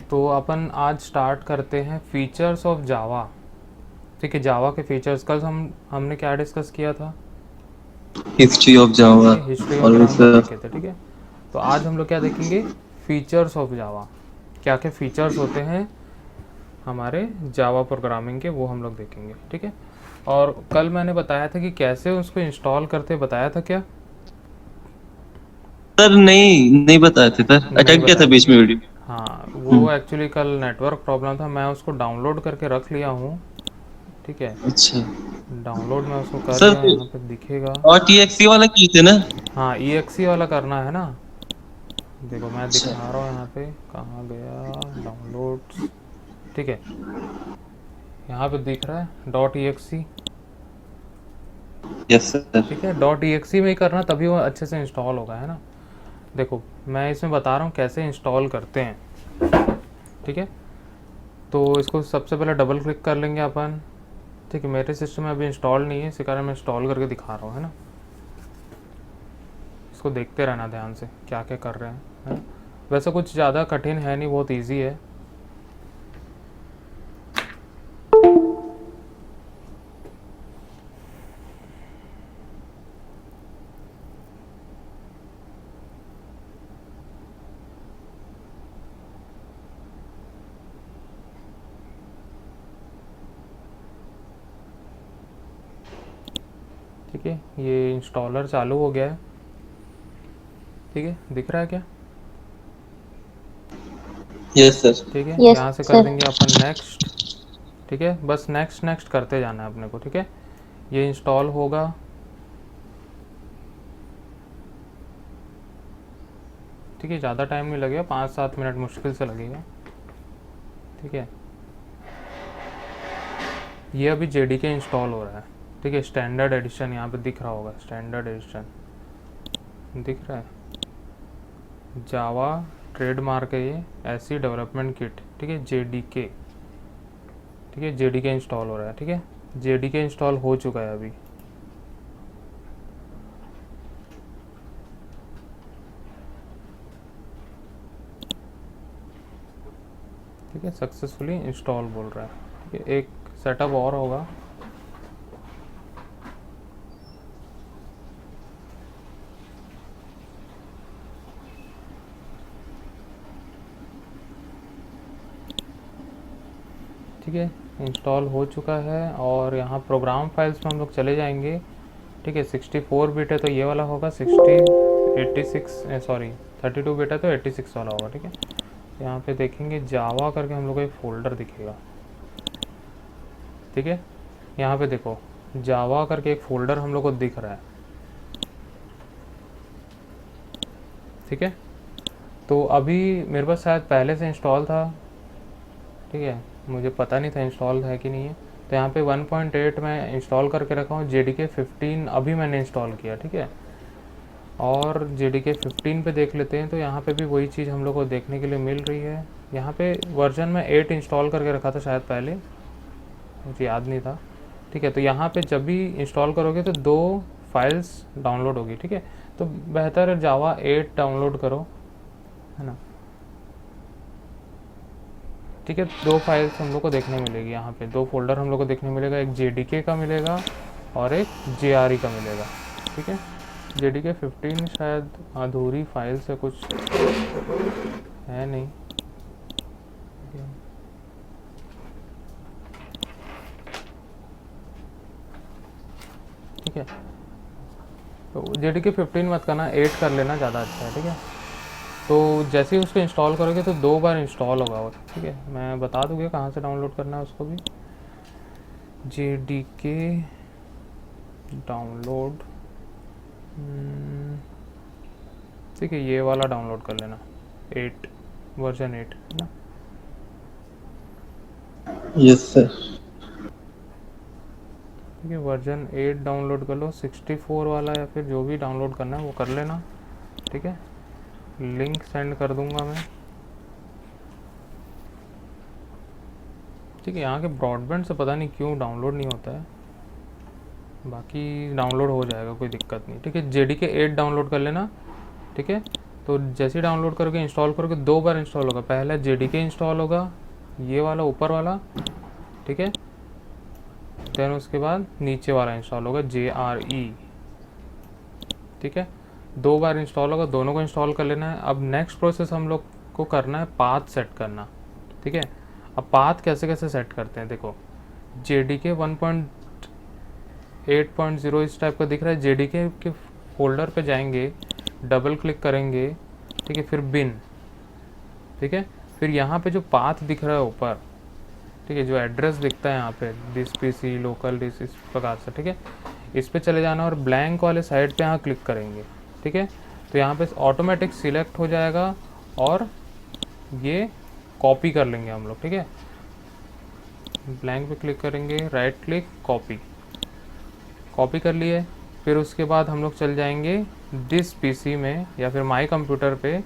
तो अपन आज स्टार्ट करते हैं फीचर्स ऑफ जावा। ठीक है, जावा के फीचर्स। कल हमने क्या डिस्कस किया था? हिस्ट्री ऑफ ठीक जावा है, हिस्ट्री ऑफ और ग्रामर सर। देखे थे। ठीक है, तो आज हम लोग क्या देखेंगे? Features of Java. क्या क्या फीचर्स होते हैं हमारे जावा प्रोग्रामिंग के, वो हम लोग देखेंगे। ठीक है, और कल मैंने बताया था कि कैसे उसको इंस्टॉल करते, बताया था क्या? सर नहीं बताए थे सर, नहीं अटक गया था बताया था बीच क्या? में वीडियो। हाँ, वो हम्म। एक्चुअली कल नेटवर्क प्रॉब्लम था, मैं उसको डाउनलोड करके रख लिया हूँ। ठीक है, अच्छा डाउनलोड मैं उसको कर सर, लिया, यहाँ पे दिखेगा। और टीएक्सी वाला किए थे ना? हाँ, EXE वाला करना है ना। देखो मैं अच्छा। दिखा रहा हूँ यहाँ पे, कहाँ गया डाउनलोड्स। ठीक है, यहाँ पे दिख रहा है .exe। Yes sir. ठीक है, .exe में ही करना, तभी वो अच्छे से इंस्टॉल होगा, है ना। देखो मैं इसमें बता रहा हूँ कैसे इंस्टॉल करते हैं। ठीक है, तो इसको सबसे पहले डबल क्लिक कर लेंगे अपन। ठीक है, मेरे सिस्टम में अभी इंस्टॉल नहीं है, इसी कारण मैं इंस्टॉल करके दिखा रहा हूँ, है ना। इसको देखते रहना ध्यान से क्या क्या कर रहे हैं, है ना? वैसे कुछ ज़्यादा कठिन है नहीं, बहुत इजी है। ठीक है, ये इंस्टॉलर चालू हो गया है। ठीक है, दिख रहा है क्या? Yes sir. ठीक है, यस यहाँ से कर सर। देंगे अपन नेक्स्ट। ठीक है, बस नेक्स्ट नेक्स्ट करते जाना है अपने को। ठीक है, ये इंस्टॉल होगा। ठीक है, ज़्यादा टाइम नहीं लगेगा, 5-7 मिनट मुश्किल से लगेगा। ठीक है, ये अभी JDK इंस्टॉल हो रहा है। ठीक है, स्टैंडर्ड एडिशन यहाँ पे दिख रहा होगा, स्टैंडर्ड एडिशन दिख रहा है। जावा ट्रेडमार्क है ये, ऐसी डेवलपमेंट किट। ठीक है, JDK। ठीक है, JDK इंस्टॉल हो रहा है। ठीक है, JDK इंस्टॉल हो चुका है अभी। ठीक है, सक्सेसफुली इंस्टॉल बोल रहा है। ठीक है, एक सेटअप और होगा। ठीक है, इंस्टॉल हो चुका है, और यहाँ प्रोग्राम फाइल्स में हम लोग चले जाएंगे। ठीक है, 64 बिट है तो ये वाला होगा, 32 बिट है तो 86 वाला होगा। ठीक है, यहाँ पे देखेंगे जावा करके हम लोग को एक फोल्डर दिखेगा। ठीक है, यहाँ पे देखो जावा करके एक फोल्डर हम लोग को दिख रहा है। ठीक है, तो अभी मेरे पास शायद पहले से इंस्टॉल था। ठीक है, मुझे पता नहीं था इंस्टॉल है कि नहीं है। तो यहाँ पे 1.8 में इंस्टॉल करके रखा हूँ। JDK 15 अभी मैंने इंस्टॉल किया। ठीक है, और JDK 15 पे देख लेते हैं, तो यहाँ पे भी वही चीज़ हम लोग को देखने के लिए मिल रही है। यहाँ पे वर्जन में 8 इंस्टॉल करके रखा था शायद पहले, मुझे याद नहीं था। ठीक है, तो यहाँ पे जब भी इंस्टॉल करोगे तो 2 फाइल्स डाउनलोड होगी। ठीक है, तो बेहतर है जावा 8 डाउनलोड करो, है ना। ठीक है, 2 फाइल्स हम लोग को देखने मिलेगी, यहाँ पे 2 फोल्डर हम लोग को देखने मिलेगा, एक JDK का मिलेगा और एक JRE का मिलेगा। ठीक है, JDK 15 शायद अधूरी फाइल से कुछ है नहीं। ठीक है, तो JDK 15 मत करना, 8 कर लेना, ज़्यादा अच्छा है। ठीक है, तो जैसे ही उसको इंस्टॉल करोगे तो 2 बार इंस्टॉल होगा वो। ठीक है, मैं बता दूँगा कहाँ से डाउनलोड करना है उसको भी। JDK download. ठीक है, ये वाला डाउनलोड कर लेना, 8, वर्जन 8, है ना। Yes sir. ठीक है, वर्जन 8 डाउनलोड कर लो, 64 वाला या फिर जो भी डाउनलोड करना है वो कर लेना। ठीक है, लिंक सेंड कर दूंगा मैं। ठीक है, यहाँ के ब्रॉडबैंड से पता नहीं क्यों डाउनलोड नहीं होता है, बाकी डाउनलोड हो जाएगा, कोई दिक्कत नहीं। ठीक है, JDK 8 डाउनलोड कर लेना। ठीक है, तो जैसे ही डाउनलोड करोगे इंस्टॉल करोगे 2 बार इंस्टॉल होगा। पहला JDK इंस्टॉल होगा, ये वाला ऊपर वाला, ठीक है, देन उसके बाद नीचे वाला इंस्टॉल होगा JRE, ठीक है, 2 बार इंस्टॉल होगा, दोनों को इंस्टॉल कर लेना है। अब नेक्स्ट प्रोसेस हम लोग को करना है पाथ सेट करना, ठीक है। अब पाथ कैसे कैसे सेट करते हैं, देखो JDK 1.8.0 इस टाइप का दिख रहा है। JDK के फोल्डर पे जाएंगे, डबल क्लिक करेंगे, ठीक है, फिर बिन, ठीक है, फिर यहाँ पे जो पाथ दिख रहा है ऊपर, ठीक है, जो एड्रेस दिखता है यहाँ पे दिस PC लोकल दिस, इस प्रकार से, ठीक है, इस पे चले जाना और ब्लैंक वाले साइड पे यहाँ क्लिक करेंगे, ठीक है। तो यहाँ पे ऑटोमेटिक सिलेक्ट हो जाएगा और ये कॉपी कर लेंगे हम लोग, ठीक है। ब्लैंक पे क्लिक करेंगे, राइट क्लिक, कॉपी, कॉपी कर लिए। फिर उसके बाद हम लोग चल जाएंगे दिस PC में या फिर माई कंप्यूटर पे,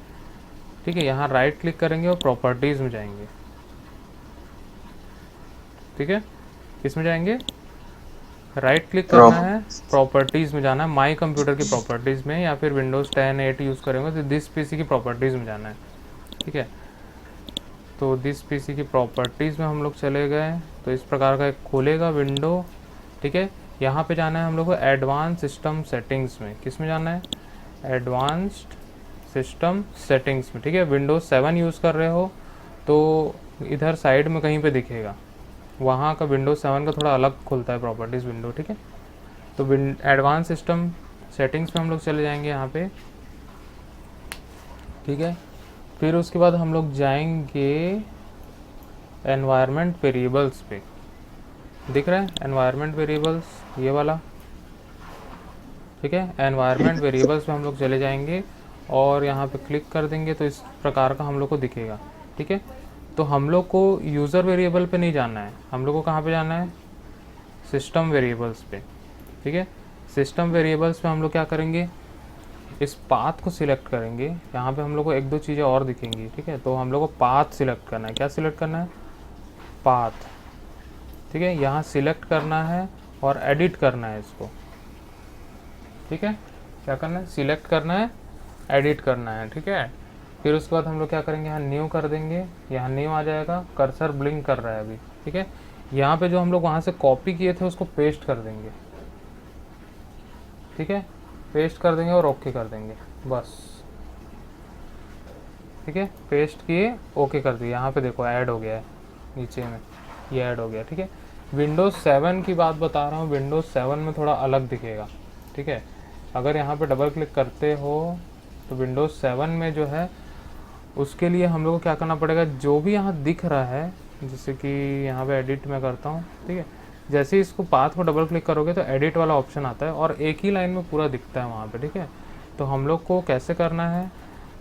ठीक है, यहाँ राइट क्लिक करेंगे और प्रॉपर्टीज़ में जाएंगे, ठीक है, किस में जाएंगे, राइट क्लिक करना है, प्रॉपर्टीज़ में जाना है, माई कंप्यूटर की प्रॉपर्टीज़ में, या फिर विंडोज़ 10 8 यूज़ करेंगे तो दिस PC की प्रॉपर्टीज़ में जाना है, ठीक है। तो दिस PC की प्रॉपर्टीज़ में हम लोग चले गए, तो इस प्रकार का एक खुलेगा विंडो, ठीक है। यहाँ पे जाना है हम लोग को एडवांस सिस्टम सेटिंग्स में, किस में जाना है, एडवांस्ड सिस्टम सेटिंग्स में, ठीक है। विंडोज़ 7 यूज़ कर रहे हो तो इधर साइड में कहीं पे दिखेगा, वहाँ का विंडोज़ 7 का थोड़ा अलग खुलता है प्रॉपर्टीज़ विंडो, ठीक है। तो एडवांस सिस्टम सेटिंग्स में हम लोग चले जाएंगे यहाँ पे, ठीक है। फिर उसके बाद हम लोग जाएंगे एनवायरनमेंट वेरिएबल्स पे, दिख रहा है एनवायरनमेंट वेरिएबल्स, ये वाला, ठीक है। एनवायरनमेंट वेरिएबल्स पे हम लोग चले जाएंगे और यहाँ पे क्लिक कर देंगे तो इस प्रकार का हम लोग को दिखेगा, ठीक है। तो हम लोग को यूज़र वेरिएबल पे नहीं जाना है, हम लोग को कहाँ पे जाना है, सिस्टम वेरिएबल्स पे, ठीक है। सिस्टम वेरिएबल्स पे हम लोग क्या करेंगे, इस पाथ को सिलेक्ट करेंगे। यहाँ पे हम लोग को एक दो चीज़ें और दिखेंगी, ठीक है। तो हम लोग को पाथ सिलेक्ट करना है, क्या सिलेक्ट करना है, पाथ, ठीक है। यहाँ सिलेक्ट करना है और एडिट करना है इसको, ठीक है। क्या करना है, सिलेक्ट करना है, एडिट करना है, ठीक है। फिर उसके बाद हम लोग क्या करेंगे, यहाँ न्यू कर देंगे, यहाँ न्यू आ जाएगा, कर्सर ब्लिंक कर रहा है अभी, ठीक है। यहाँ पे जो हम लोग वहाँ से कॉपी किए थे उसको पेस्ट कर देंगे, ठीक है, पेस्ट कर देंगे और ओके कर देंगे, बस, ठीक है। पेस्ट किए, ओके कर दिए, यहाँ पे देखो ऐड हो गया है नीचे में, ये ऐड हो गया, ठीक है। विंडोज़ 7 की बात बता रहा हूँ, विंडोज़ 7 में थोड़ा अलग दिखेगा, ठीक है। अगर यहाँ पे डबल क्लिक करते हो तो विंडोज़ 7 में जो है उसके लिए हम लोग को क्या करना पड़ेगा, जो भी यहाँ दिख रहा है, जैसे कि यहाँ पे एडिट में करता हूँ, ठीक है, जैसे ही इसको पाथ को डबल क्लिक करोगे तो एडिट वाला ऑप्शन आता है और एक ही लाइन में पूरा दिखता है वहाँ पे, ठीक है। तो हम लोग को कैसे करना है,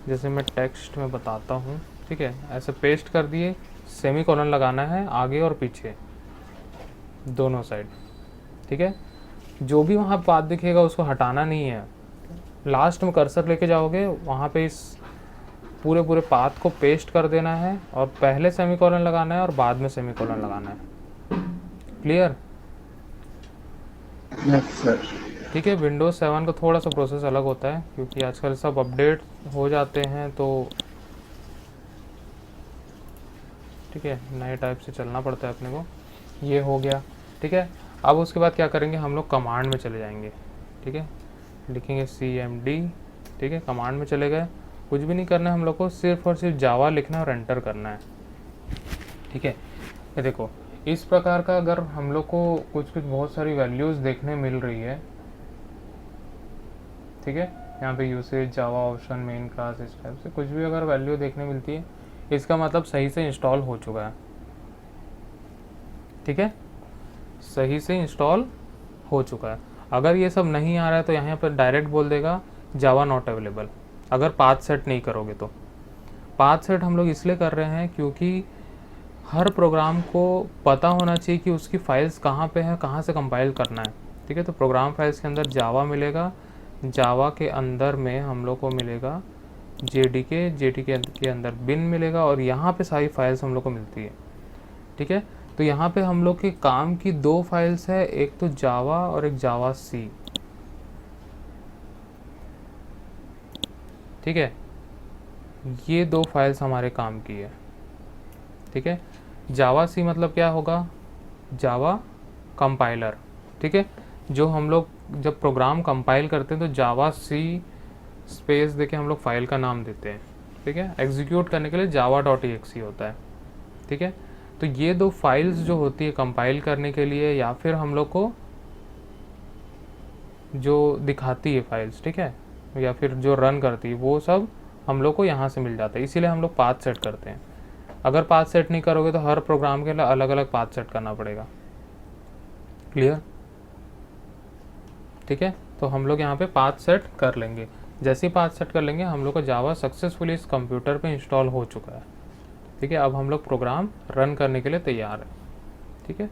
जैसे मैं टेक्स्ट में बताता हूँ, ठीक है, ऐसे पेस्ट कर दिए, सेमी कॉलन लगाना है आगे और पीछे दोनों साइड, ठीक है। जो भी वहाँ पाथ दिखेगा उसको हटाना नहीं है, लास्ट में कर्सर लेके जाओगे वहाँ पे इस पूरे पूरे पाथ को पेस्ट कर देना है और पहले सेमीकोलन लगाना है और बाद में सेमीकोलन लगाना है, क्लियर, सर। ठीक है। विंडोज़ 7 का थोड़ा सा प्रोसेस अलग होता है क्योंकि आजकल सब अपडेट हो जाते हैं, तो ठीक है, नए टाइप से चलना पड़ता है अपने को, ये हो गया, ठीक है। अब उसके बाद क्या करेंगे, हम लोग कमांड में चले जाएंगे, ठीक है, लिखेंगे CMD, ठीक है, कमांड में चले गए, कुछ भी नहीं करना है हम लोग को, सिर्फ और सिर्फ जावा लिखना है और एंटर करना है, ठीक है। ये देखो इस प्रकार का अगर हम लोग को कुछ कुछ बहुत सारी वैल्यूज़ देखने मिल रही है, ठीक है, यहाँ पे यूसेज, जावा ऑप्शन, मेन क्लास, इस टाइप से कुछ भी अगर वैल्यू देखने मिलती है इसका मतलब सही से इंस्टॉल हो चुका है, ठीक है, सही से इंस्टॉल हो चुका है। अगर ये सब नहीं आ रहा है तो यहाँ पर डायरेक्ट बोल देगा जावा नॉट अवेलेबल, अगर पाथ सेट नहीं करोगे तो। पाथ सेट हम लोग इसलिए कर रहे हैं क्योंकि हर प्रोग्राम को पता होना चाहिए कि उसकी फाइल्स कहाँ पे है, कहाँ से कंपाइल करना है, ठीक है। तो प्रोग्राम फाइल्स के अंदर जावा मिलेगा, जावा के अंदर में हम लोग को मिलेगा JDK के अंदर बिन मिलेगा और यहाँ पे सारी फाइल्स हम लोग को मिलती है, ठीक है। तो यहाँ पे हम लोग के काम की 2 फाइल्स है, एक तो जावा और एक जावा C, ठीक है। ये 2 फाइल्स हमारे काम की है, ठीक है। जावा सी मतलब क्या होगा, जावा कंपाइलर, ठीक है। जो हम लोग जब प्रोग्राम कंपाइल करते हैं तो जावा सी स्पेस देके हम लोग फाइल का नाम देते हैं, ठीक है। एग्जीक्यूट करने के लिए जावा डॉट ई होता है, ठीक है। तो ये 2 फाइल्स जो होती है कंपाइल करने के लिए या फिर हम लोग को जो दिखाती है फाइल्स, ठीक है, या फिर जो रन करती है, वो सब हम लोग को यहाँ से मिल जाता है। इसीलिए हम लोग पाथ सेट करते हैं। अगर पाथ सेट नहीं करोगे तो हर प्रोग्राम के लिए अलग अलग पाथ सेट करना पड़ेगा। क्लियर, ठीक है। तो हम लोग यहाँ पे पाथ सेट कर लेंगे। जैसे ही पाथ सेट कर लेंगे हम लोग का जावा सक्सेसफुली इस कंप्यूटर पे इंस्टॉल हो चुका है, ठीक है। अब हम लोग प्रोग्राम रन करने के लिए तैयार है, ठीक है।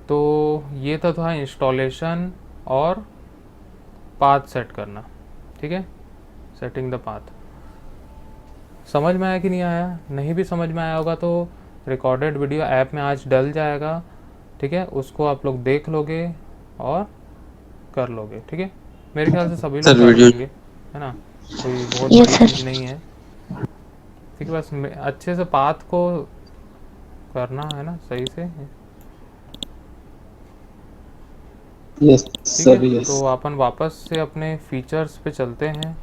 तो ये तो था इंस्टॉलेशन और पाथ सेट करना, ठीक है, सेटिंग द पाथ। समझ में आया कि नहीं आया? नहीं भी समझ में आया होगा तो रिकॉर्डेड वीडियो ऐप में आज डल जाएगा, ठीक है। उसको आप लोग देख लोगे और कर लोगे, ठीक है। मेरे ख्याल से सभी लोग सर कर वीडियो लेंगे, है ना, कोई बहुत यस बड़ी सर। चीज़ नहीं है, ठीक है। बस अच्छे से पाथ को करना है ना, सही से, यस ठीक है। Sir yes. तो अपन वापस से अपने फीचर्स पे चलते हैं,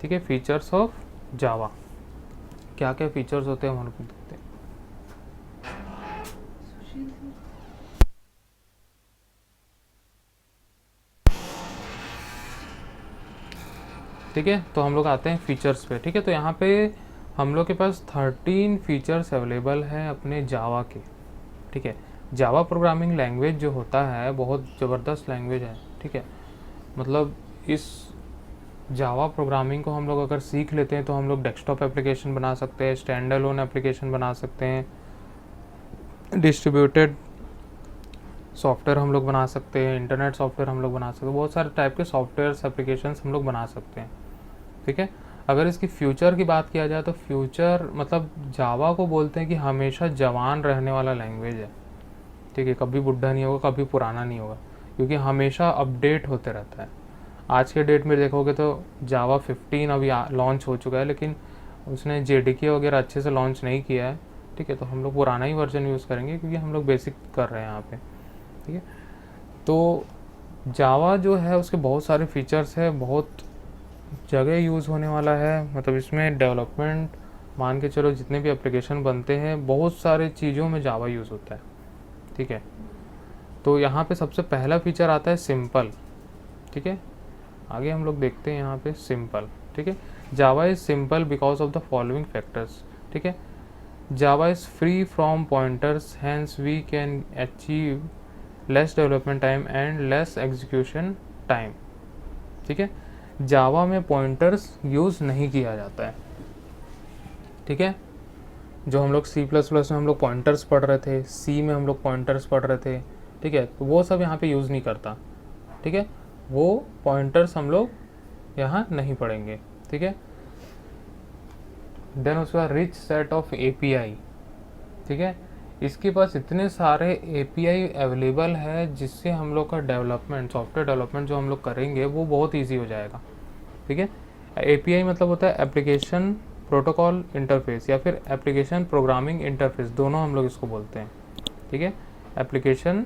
ठीक है। फीचर्स ऑफ जावा, क्या क्या फीचर्स होते हैं हम लोग देखते हैं। ठीक है, तो हम लोग आते हैं फीचर्स पे, ठीक है। तो यहाँ पे हम लोग के पास 13 फीचर्स अवेलेबल हैं अपने जावा के, ठीक है। जावा प्रोग्रामिंग लैंग्वेज जो होता है बहुत ज़बरदस्त लैंग्वेज है, ठीक है। मतलब इस जावा प्रोग्रामिंग को हम लोग अगर सीख लेते हैं तो हम लोग डेस्कटॉप एप्लीकेशन बना सकते हैं, स्टैंड अलोन एप्लीकेशन बना सकते हैं, डिस्ट्रीब्यूटेड सॉफ्टवेयर हम लोग बना सकते हैं, इंटरनेट सॉफ्टवेयर हम लोग बना सकते हैं, बहुत सारे टाइप के सॉफ्टवेयर एप्लीकेशंस हम लोग बना सकते हैं, ठीक है। अगर इसकी फ्यूचर की बात किया जाए तो फ्यूचर मतलब जावा को बोलते हैं कि हमेशा जवान रहने वाला लैंग्वेज है, ठीक है। कभी बुढ़ा नहीं होगा, कभी पुराना नहीं होगा, क्योंकि हमेशा अपडेट होते रहता है। आज के डेट में देखोगे तो जावा 15 अभी लॉन्च हो चुका है, लेकिन उसने जेडीके वगैरह अच्छे से लॉन्च नहीं किया है, ठीक है। तो हम लोग पुराना ही वर्जन यूज़ करेंगे क्योंकि हम लोग बेसिक कर रहे हैं यहाँ पे, ठीक है। तो जावा जो है उसके बहुत सारे फीचर्स है, बहुत जगह यूज़ होने वाला है। मतलब इसमें डेवलपमेंट मान के चलो, जितने भी एप्लीकेशन बनते हैं बहुत सारे चीज़ों में जावा यूज़ होता है, ठीक है। तो यहाँ पे सबसे पहला फीचर आता है सिंपल, ठीक है। आगे हम लोग देखते हैं यहाँ पे सिंपल, ठीक है। Java is simple because of the following factors, ठीक है। Java is free from pointers, hence we can achieve less development time and less execution time, ठीक है। जावा में पॉइंटर्स यूज़ नहीं किया जाता है, ठीक है। जो हम लोग C++ में हम लोग पॉइंटर्स पढ़ रहे थे, सी में हम लोग पॉइंटर्स पढ़ रहे थे, ठीक है, तो वो सब यहाँ पे यूज़ नहीं करता, ठीक है। वो पॉइंटर्स हम लोग यहाँ नहीं पढ़ेंगे, ठीक है। देन उसका रिच सेट ऑफ API, ठीक है। इसके पास इतने सारे API अवेलेबल है जिससे हम लोग का डेवलपमेंट, सॉफ्टवेयर डेवलपमेंट जो हम लोग करेंगे वो बहुत ईजी हो जाएगा, ठीक है। API मतलब होता है एप्लीकेशन प्रोटोकॉल इंटरफेस या फिर एप्लीकेशन प्रोग्रामिंग इंटरफेस, दोनों हम लोग इसको बोलते हैं, ठीक है। एप्लीकेशन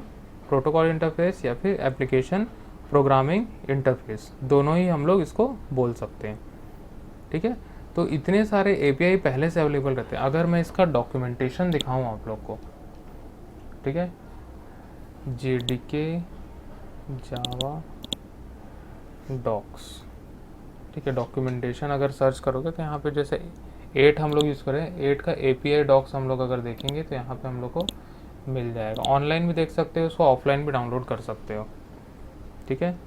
प्रोटोकॉल इंटरफेस या फिर एप्लीकेशन प्रोग्रामिंग इंटरफेस, दोनों ही हम लोग इसको बोल सकते हैं, ठीक है। तो इतने सारे API पहले से अवेलेबल रहते हैं। अगर मैं इसका डॉक्यूमेंटेशन दिखाऊं आप लोग को, ठीक है, JDK जावा डॉक्स, ठीक है। डॉक्यूमेंटेशन अगर सर्च करोगे तो यहाँ पे जैसे 8 हम लोग यूज़ करें, 8 का API डॉक्स हम लोग अगर देखेंगे तो यहाँ पे हम लोग को मिल जाएगा। ऑनलाइन भी देख सकते हो उसको, ऑफलाइन भी डाउनलोड कर सकते हो, ठीक है।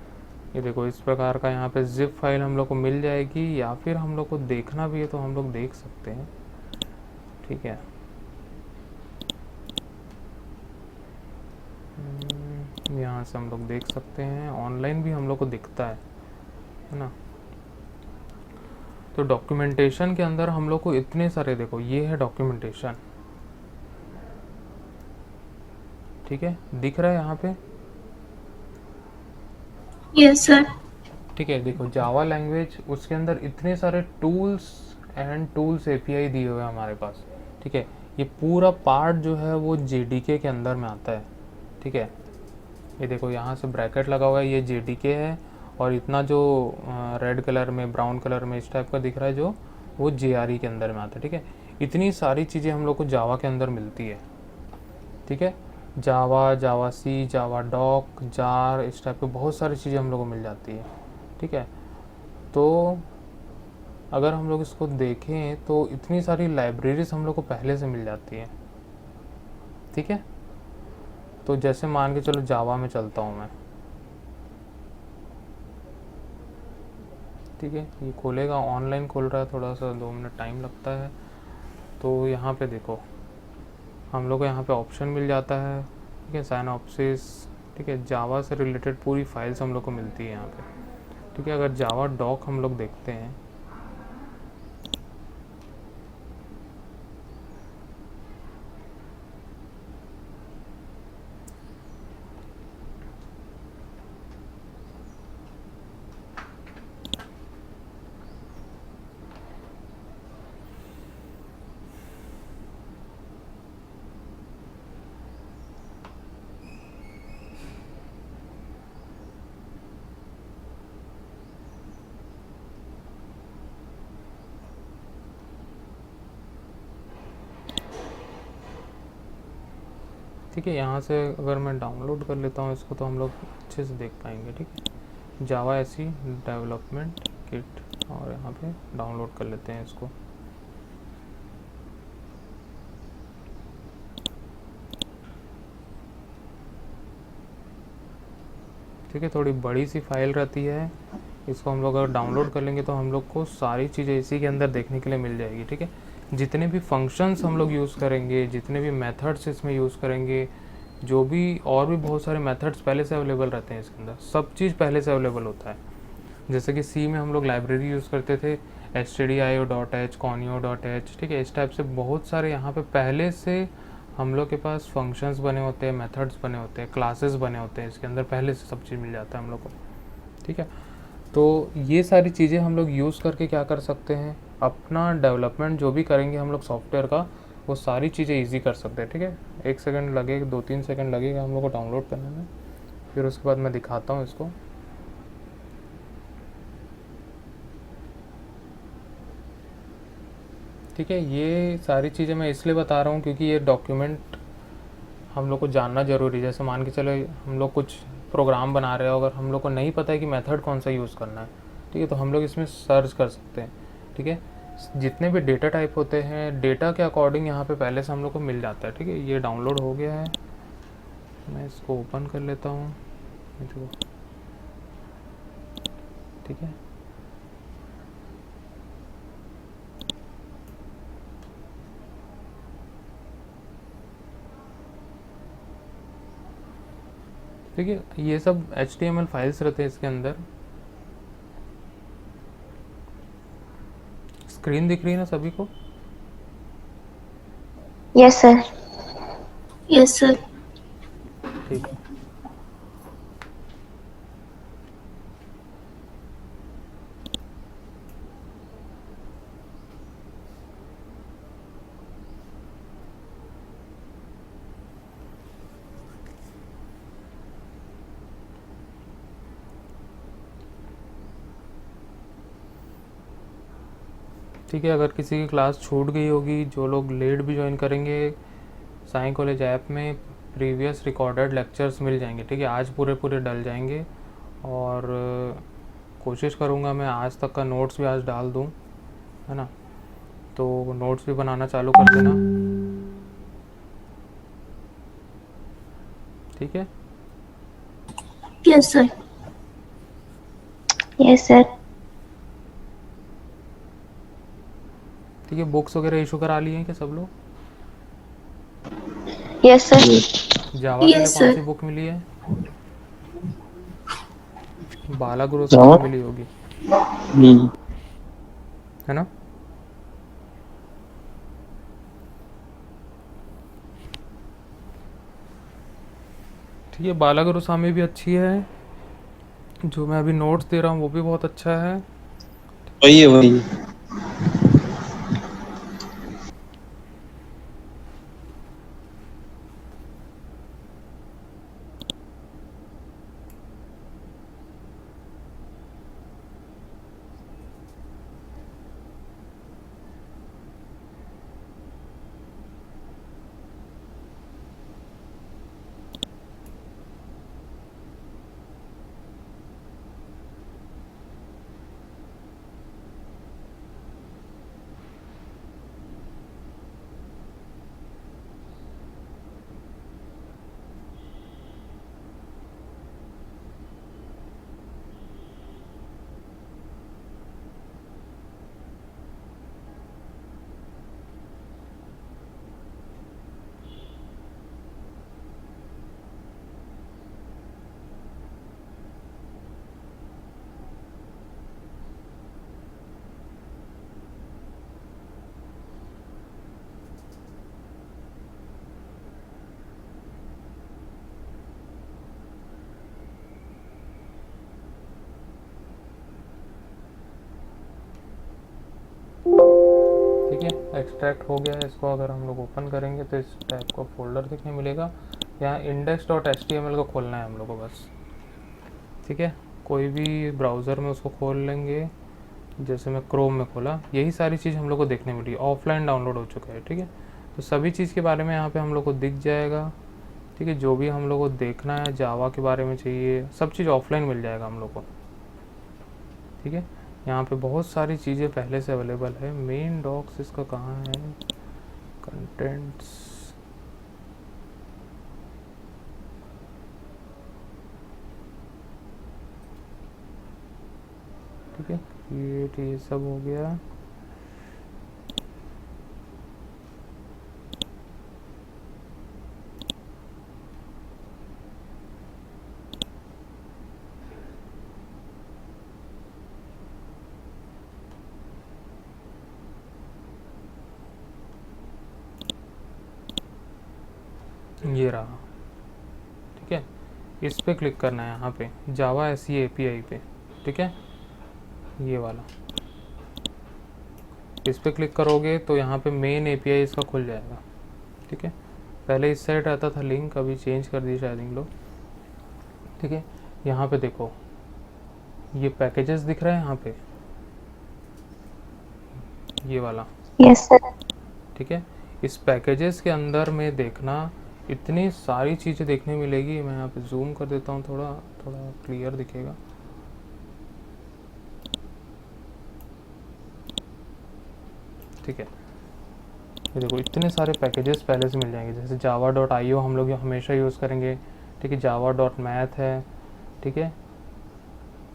ये देखो इस प्रकार का यहाँ पे जिप फाइल हम लोग को मिल जाएगी, या फिर हम लोग को देखना भी है तो हम लोग देख सकते हैं, ठीक है। यहाँ से हम लोग देख सकते हैं, ऑनलाइन भी हम लोग को दिखता है ना। तो डॉक्यूमेंटेशन के अंदर हम लोग को इतने सारे, देखो ये है डॉक्यूमेंटेशन, ठीक है, दिख रहा है यहाँ पे, यस सर। ठीक है। देखो जावा लैंग्वेज, उसके अंदर इतने सारे टूल्स एंड टूल्स एपीआई दिए हुए हैं हमारे पास, ठीक है। ये पूरा पार्ट जो है वो जेडीके के अंदर में आता है, ठीक है। ये देखो यहाँ से ब्रैकेट लगा हुआ है, ये जेडीके है, और इतना जो रेड कलर में, ब्राउन कलर में इस टाइप का दिख रहा है जो, वो जेआरई के अंदर में आता है, ठीक है। इतनी सारी चीज़ें हम लोग को जावा के अंदर मिलती है, ठीक है। जावा, जावा सी, जावा डॉक, जार, इस टाइप के बहुत सारी चीज़ें हम लोग को मिल जाती है, ठीक है। तो अगर हम लोग इसको देखें तो इतनी सारी लाइब्रेरीज हम लोग को पहले से मिल जाती है, ठीक है। तो जैसे मान के चलो जावा में चलता हूँ मैं, ठीक है। ये खोलेगा, ऑनलाइन खोल रहा है, थोड़ा सा 2 मिनट टाइम लगता है। तो यहाँ पे देखो हम लोग को यहाँ पे ऑप्शन मिल जाता है, ठीक है, साइनॉप्सिस, ठीक है। जावा से रिलेटेड पूरी फाइल्स हम लोग को मिलती है यहाँ पे, ठीक है। अगर जावा डॉक हम लोग देखते हैं, ठीक है। यहाँ से अगर मैं डाउनलोड कर लेता हूँ इसको तो हम लोग अच्छे से देख पाएंगे, ठीक है। जावा ऐसी डेवलपमेंट किट, और यहाँ पे डाउनलोड कर लेते हैं इसको। ठीक है, थोड़ी बड़ी सी फाइल रहती है, इसको हम लोग अगर डाउनलोड कर लेंगे तो हम लोग को सारी चीज़ें इसी के अंदर देखने के लिए मिल जाएगी, ठीक है। जितने भी फंक्शंस हम लोग यूज़ करेंगे, जितने भी मेथड्स इसमें यूज़ करेंगे, जो भी और भी बहुत सारे मेथड्स पहले से अवेलेबल रहते हैं इसके अंदर, सब चीज़ पहले से अवेलेबल होता है। जैसे कि सी में हम लोग लाइब्रेरी यूज़ करते थे, stdio.h, conio.h, ठीक है। इस टाइप से बहुत सारे यहाँ पे पहले से हम लोग के पास फंक्शंस बने होते हैं, मेथड्स बने होते हैं, क्लासेस बने होते हैं, इसके अंदर पहले से सब चीज़ मिल जाता है हम लोग को, ठीक है। तो ये सारी चीज़ें हम लोग यूज़ करके क्या कर सकते हैं, अपना डेवलपमेंट जो भी करेंगे हम लोग सॉफ्टवेयर का, वो सारी चीज़ें ईजी कर सकते हैं, ठीक है। 1 सेकंड लगेगा, 2-3 सेकंड लगेगा हम लोग को डाउनलोड करने में, फिर उसके बाद मैं दिखाता हूँ इसको। ठीक है, ये सारी चीज़ें मैं इसलिए बता रहा हूँ क्योंकि ये डॉक्यूमेंट हम लोग को जानना ज़रूरी है। जैसे मान के चलो हम लोग कुछ प्रोग्राम बना रहे हो, अगर हम लोग को नहीं पता है कि मेथड कौन सा यूज़ करना है, ठीक है, तो हम लोग इसमें सर्च कर सकते हैं, ठीक है। जितने भी डेटा टाइप होते हैं, डेटा के अकॉर्डिंग यहाँ पे पहले से हम लोग को मिल जाता है, ठीक है। ये डाउनलोड हो गया है, मैं इसको ओपन कर लेता हूँ, ठीक है। ठीक है, ये सब HTML फाइल्स रहते हैं इसके अंदर। स्क्रीन दिख रही है ना सभी को? Yes sir. Yes sir. ठीक है। ठीक है, अगर किसी की क्लास छूट गई होगी, जो लोग लेट भी ज्वाइन करेंगे, साई कॉलेज ऐप में प्रीवियस रिकॉर्डेड लेक्चर्स मिल जाएंगे, ठीक है। आज पूरे पूरे डल जाएंगे, और कोशिश करूँगा मैं आज तक का नोट्स भी आज डाल दूँ, है ना। तो नोट्स भी बनाना चालू कर देना, ठीक है। Yes sir. Yes sir. ठीक है, बुक्स वगैरह इशू करा लिए हैं क्या सब लोग? Yes sir. जावा के लिए यस कौन सी सर। बुक मिली है? बाला गुरु जावा? की मिली होगी, है ना। ठीक है, बाला गुरु स्वामी भी अच्छी है, जो मैं अभी नोट्स दे रहा हूँ वो भी बहुत अच्छा है। वही है। ठीक है, एक्सट्रैक्ट हो गया है। इसको अगर हम लोग ओपन करेंगे तो इस टाइप का फोल्डर दिखने मिलेगा। यहाँ index.html को खोलना है हम लोग को बस, ठीक है। कोई भी ब्राउज़र में उसको खोल लेंगे, जैसे मैं क्रोम में खोला, यही सारी चीज़ हम लोग को देखने मिली। ऑफलाइन डाउनलोड हो चुका है, ठीक है। तो सभी चीज़ के बारे में यहाँ पे हम लोग को दिख जाएगा, ठीक है। जो भी हम लोग को देखना है, जावा के बारे में चाहिए, सब चीज़ ऑफलाइन मिल जाएगा हम लोग को, ठीक है। यहाँ पे बहुत सारी चीज़ें पहले से अवेलेबल है। मेन डॉक्स इसका कहाँ है, कंटेंट्स, ठीक है। क्रिएट, ये सब हो गया। ये रहा, ठीक है। इस पे क्लिक करना है यहाँ पे जावा SE API पे, ठीक है, ये वाला। इस पे क्लिक करोगे तो यहाँ पे मेन API इसका खुल जाएगा, ठीक है। पहले इस साइड आता था लिंक, अभी चेंज कर दी शायद इन लोग, ठीक है। यहाँ पे देखो ये पैकेजेस दिख रहा है यहाँ पे, ये वाला, यस सर। ठीक है। इस पैकेजेस के अंदर में देखना, इतनी सारी चीज़ें देखने मिलेगी। मैं यहाँ पे जूम कर देता हूँ, थोड़ा थोड़ा क्लियर दिखेगा, ठीक है। ये देखो इतने सारे पैकेजेस पहले से मिल जाएंगे, जैसे java.io हम लोग हमेशा यूज़ करेंगे, ठीक है। java.math है, ठीक है।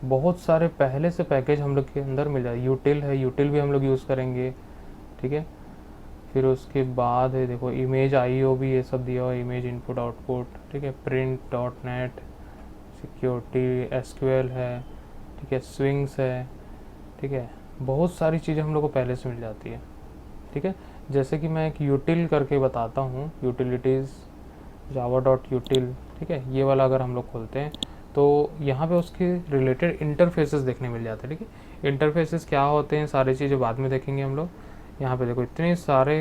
बहुत सारे पहले से पैकेज हम लोग के अंदर मिल जाए। यूटिल है, यूटिल भी हम लोग यूज़ करेंगे, ठीक है। फिर उसके बाद है देखो इमेज IO भी, ये सब दिया हुआ, इमेज इनपुट आउटपुट, ठीक है। print.net, सिक्योरिटी, SQL है, ठीक है। स्विंग्स है, ठीक है। बहुत सारी चीज़ें हम लोग को पहले से मिल जाती है, ठीक है। जैसे कि मैं एक यूटिल करके बताता हूँ, यूटिलिटीज़ java.util, ठीक है। ये वाला अगर हम लोग खोलते हैं तो यहाँ पे उसके रिलेटेड इंटरफेसेस देखने मिल जाते हैं, ठीक है। इंटरफेसेस क्या होते हैं, सारी चीज़ें बाद में देखेंगे हम लोग। यहाँ पे देखो इतने सारे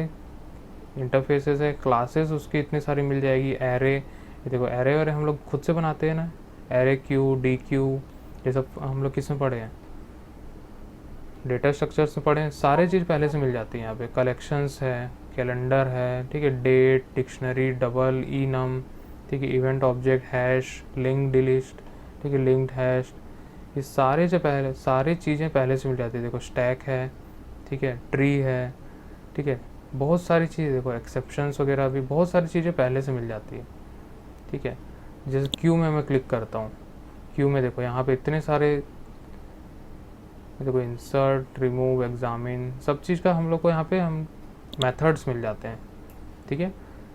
इंटरफेसेस है, क्लासेस उसकी इतनी सारी मिल जाएगी। एरे, ये देखो एरे वैरे हम लोग खुद से बनाते हैं ना, एरे क्यू, डी क्यू, ये सब हम लोग किस में पढ़े हैं, डेटा स्ट्रक्चर्स में पढ़े हैं। सारे चीज़ पहले से मिल जाती है यहाँ पे। कलेक्शंस है, कैलेंडर है, ठीक है। डेट, डिक्शनरी, डबल, enum, ठीक है। Event object, hash, link list, ठीक है। लिंक्ड हैश, ये सारे से पहले सारी चीज़ें पहले से मिल जाती है। देखो स्टैक है, ठीक है। ट्री है, ठीक है। बहुत सारी चीज़ें देखो, एक्सेप्शंस वगैरह भी, बहुत सारी चीज़ें पहले से मिल जाती है, ठीक है। जैसे क्यू में मैं क्लिक करता हूँ, क्यू में देखो यहाँ पे इतने सारे, देखो इंसर्ट, रिमूव, एग्जामिन, सब चीज़ का हम लोग को यहाँ पे हम मेथड्स मिल जाते हैं, ठीक है।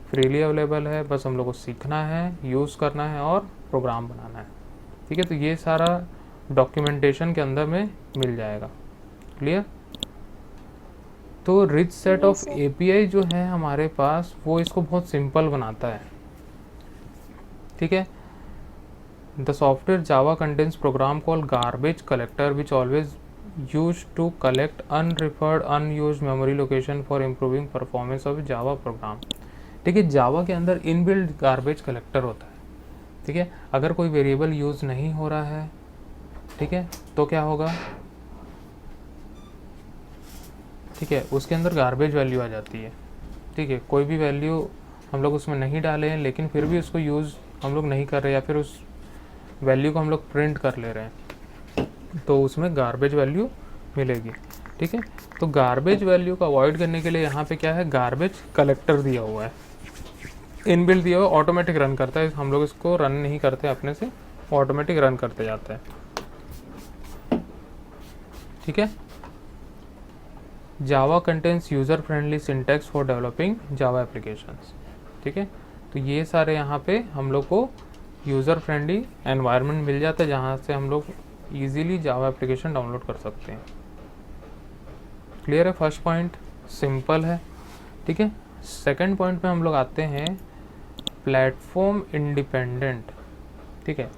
फ्रीली अवेलेबल है, बस हम लोग को सीखना है, यूज़ करना है और प्रोग्राम बनाना है, ठीक है। तो ये सारा डॉक्यूमेंटेशन के अंदर में मिल जाएगा, क्लियर। तो रिच सेट ऑफ API जो है हमारे पास, वो इसको बहुत सिंपल बनाता है, ठीक है। The software Java contains program call garbage collector which always used to collect unreferred unused memory location for improving performance of java program, ठीक है। जावा के अंदर इनबिल्ट गार्बेज कलेक्टर होता है, ठीक है। अगर कोई वेरिएबल यूज नहीं हो रहा है, ठीक है, तो क्या होगा, ठीक है, उसके अंदर गार्बेज वैल्यू आ जाती है, ठीक है। कोई भी वैल्यू हम लोग उसमें नहीं डाले हैं, लेकिन फिर भी उसको यूज़ हम लोग नहीं कर रहे, या फिर उस वैल्यू को हम लोग प्रिंट कर ले रहे हैं, तो उसमें गार्बेज वैल्यू मिलेगी, ठीक है। तो गार्बेज वैल्यू को अवॉइड करने के लिए यहाँ पे क्या है, गार्बेज कलेक्टर दिया हुआ है, इनबिल्ट दिया हुआ, ऑटोमेटिक रन करता है। हम लोग इसको रन नहीं करते अपने से, ऑटोमेटिक रन करते जाता है, ठीक है। Java contains user friendly syntax for developing Java applications, ठीक है। तो ये सारे यहाँ पे हम लोग को यूज़र फ्रेंडली एनवायरनमेंट मिल जाता है, जहाँ से हम लोग इजीली जावा एप्लीकेशन डाउनलोड कर सकते हैं, क्लियर है। फर्स्ट पॉइंट सिंपल है, ठीक है। सेकंड पॉइंट पे हम लोग आते हैं प्लेटफॉर्म इंडिपेंडेंट, ठीक है।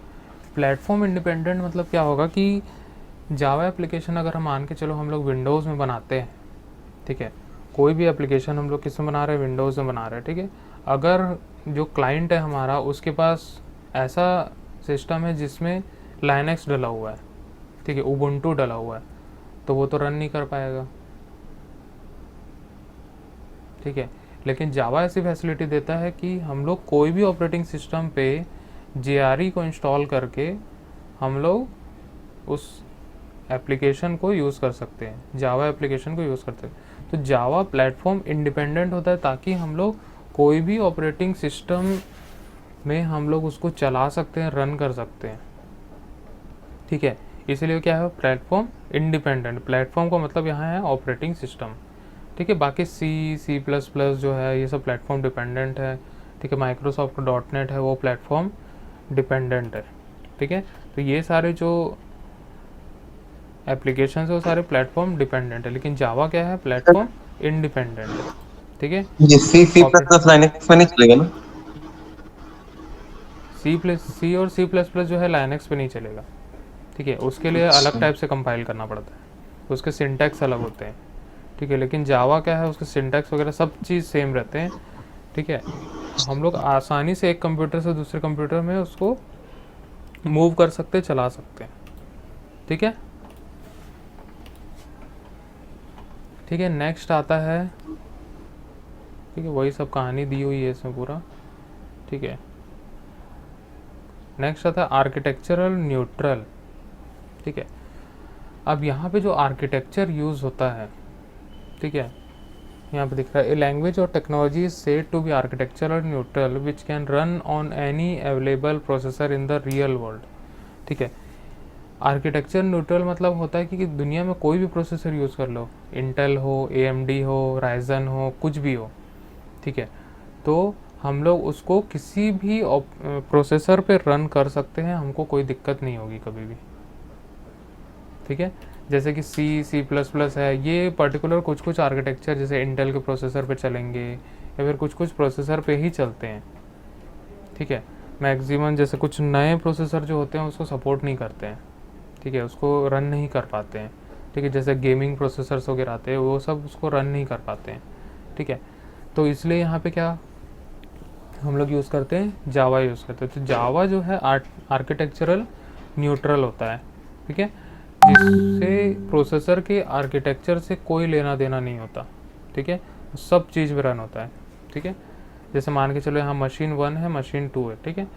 प्लेटफॉर्म इंडिपेंडेंट मतलब क्या होगा कि जावा एप्लीकेशन अगर हम मान के चलो हम लोग विंडोज़ में बनाते हैं, ठीक है, कोई भी एप्लीकेशन हम लोग किस में बना रहे हैं, विंडोज़ में बना रहे हैं, ठीक है। अगर जो क्लाइंट है हमारा उसके पास ऐसा सिस्टम है जिसमें लाइनक्स डला हुआ है, ठीक है, उबुंटू डला हुआ है, तो वो तो रन नहीं कर पाएगा, ठीक है। लेकिन जावा ऐसी फैसिलिटी देता है कि हम लोग कोई भी ऑपरेटिंग सिस्टम पे JRE को इंस्टॉल करके हम लोग उस एप्लीकेशन को यूज़ कर सकते हैं, जावा एप्लीकेशन को यूज़ करते हैं। तो जावा प्लेटफॉर्म इंडिपेंडेंट होता है ताकि हम लोग कोई भी ऑपरेटिंग सिस्टम में हम लोग उसको चला सकते हैं, रन कर सकते हैं, ठीक है। इसलिए क्या है, प्लेटफॉर्म इंडिपेंडेंट। प्लेटफॉर्म का मतलब यहाँ है ऑपरेटिंग सिस्टम, ठीक है। बाकी C++ जो है ये सब प्लेटफॉर्म डिपेंडेंट है, ठीक है। माइक्रोसॉफ्ट का .NET है वो प्लेटफॉर्म डिपेंडेंट है, ठीक है। तो ये सारे जो एप्लीकेशन है वो सारे प्लेटफॉर्म डिपेंडेंट है, लेकिन जावा क्या है, प्लेटफॉर्म इंडिपेंडेंट है, ठीक है। ये C++ लाइनक्स में नहीं चलेगा ना? C और C++ जो है लाइनक्स पे नहीं चलेगा, ठीक है। उसके लिए अलग टाइप से कंपाइल करना पड़ता है, उसके सिंटैक्स अलग होते हैं, ठीक है। लेकिन जावा क्या है, उसके सिंटैक्स वगैरह सब चीज़ सेम रहते हैं, ठीक है। हम लोग आसानी से एक कंप्यूटर से दूसरे कंप्यूटर में उसको मूव कर सकते, चला सकते हैं, ठीक है, ठीक है। नेक्स्ट आता है, ठीक है, वही सब कहानी दी हुई है इसमें पूरा, ठीक है। नेक्स्ट आता है आर्किटेक्चरल न्यूट्रल, ठीक है। अब यहाँ पे जो आर्किटेक्चर यूज़ होता है, ठीक है, यहाँ पे दिख रहा है, ए लैंग्वेज और technology is said to be architectural neutral which can run on any available processor in the real world, ठीक है। आर्किटेक्चर न्यूट्रल मतलब होता है कि दुनिया में कोई भी प्रोसेसर यूज़ कर लो, इंटेल हो, AMD हो, राइजन हो, कुछ भी हो, ठीक है, तो हम लोग उसको किसी भी प्रोसेसर पे रन कर सकते हैं, हमको कोई दिक्कत नहीं होगी कभी भी, ठीक है। जैसे कि C++ है, ये पर्टिकुलर कुछ कुछ आर्किटेक्चर जैसे इंटेल के प्रोसेसर पे चलेंगे या फिर कुछ कुछ प्रोसेसर पे ही चलते हैं, ठीक है। मैक्सिमम जैसे कुछ नए प्रोसेसर जो होते हैं उसको सपोर्ट नहीं करते हैं, ठीक है, उसको रन नहीं कर पाते हैं, ठीक है। जैसे गेमिंग प्रोसेसर्स वगैरह आते हैं वो सब उसको रन नहीं कर पाते हैं, ठीक है। तो इसलिए यहाँ पे क्या हम लोग यूज़ करते हैं, जावा यूज़ करते हैं। तो जावा जो है आर्किटेक्चरल न्यूट्रल होता है, ठीक है, जिससे प्रोसेसर के आर्किटेक्चर से कोई लेना देना नहीं होता, ठीक है, सब चीज़ में रन होता है, ठीक है। जैसे मान के चलो यहाँ मशीन 1 है, मशीन 2 है, ठीक है।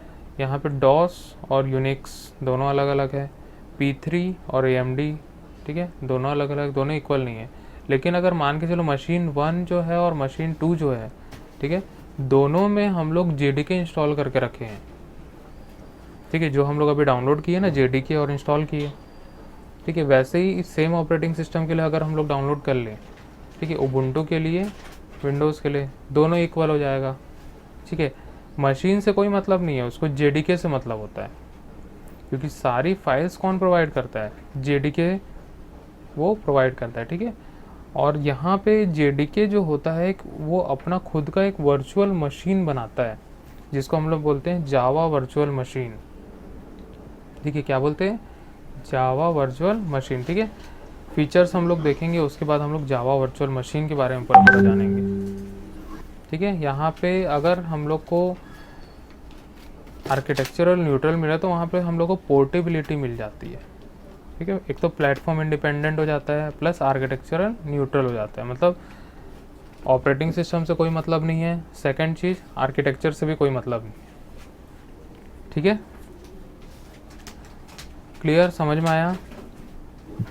यहाँ पे DOS और यूनिक्स दोनों अलग अलग है, P3 और AMD, ठीक है, दोनों अलग अलग, दोनों इक्वल नहीं है। लेकिन अगर मान के चलो मशीन 1 जो है और मशीन 2 जो है, ठीक है, दोनों में हम लोग JDK इंस्टॉल करके रखे हैं, ठीक है, जो हम लोग अभी डाउनलोड किए ना JDK और इंस्टॉल किए, ठीक है। वैसे ही सेम ऑपरेटिंग सिस्टम के लिए अगर हम लोग डाउनलोड कर लें, ठीक है, उबुंटू के लिए, विंडोज़ के लिए, दोनों इक्वल हो जाएगा, ठीक है। मशीन से कोई मतलब नहीं है, उसको JDK से मतलब होता है, क्योंकि सारी फाइल्स कौन प्रोवाइड करता है, JDK वो प्रोवाइड करता है, ठीक है। और यहाँ पे JDK जो होता है वो अपना खुद का एक वर्चुअल मशीन बनाता है, जिसको हम लोग बोलते हैं जावा वर्चुअल मशीन, ठीक है। क्या बोलते हैं, जावा वर्चुअल मशीन, ठीक है। फीचर्स हम लोग देखेंगे, उसके बाद हम लोग जावा वर्चुअल मशीन के बारे में पूरा जानेंगे, ठीक है। यहाँ पे अगर हम लोग को आर्किटेक्चरल न्यूट्रल मिला तो वहाँ पे हम लोग को पोर्टेबिलिटी मिल जाती है, ठीक है। एक तो प्लेटफॉर्म इंडिपेंडेंट हो जाता है प्लस आर्किटेक्चरल न्यूट्रल हो जाता है, मतलब ऑपरेटिंग सिस्टम से कोई मतलब नहीं है, सेकंड चीज़ आर्किटेक्चर से भी कोई मतलब नहीं है, ठीक है। क्लियर, समझ में आया?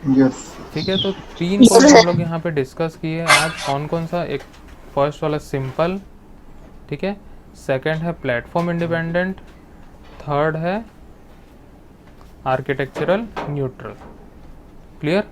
यस। ठीक है, तो 3 पॉइंट हम लोग यहाँ पे डिस्कस किए आज। कौन कौन सा? एक फर्स्ट वाला सिंपल, ठीक है, सेकंड है प्लेटफॉर्म इंडिपेंडेंट, थर्ड है आर्किटेक्चरल न्यूट्रल। क्लियर?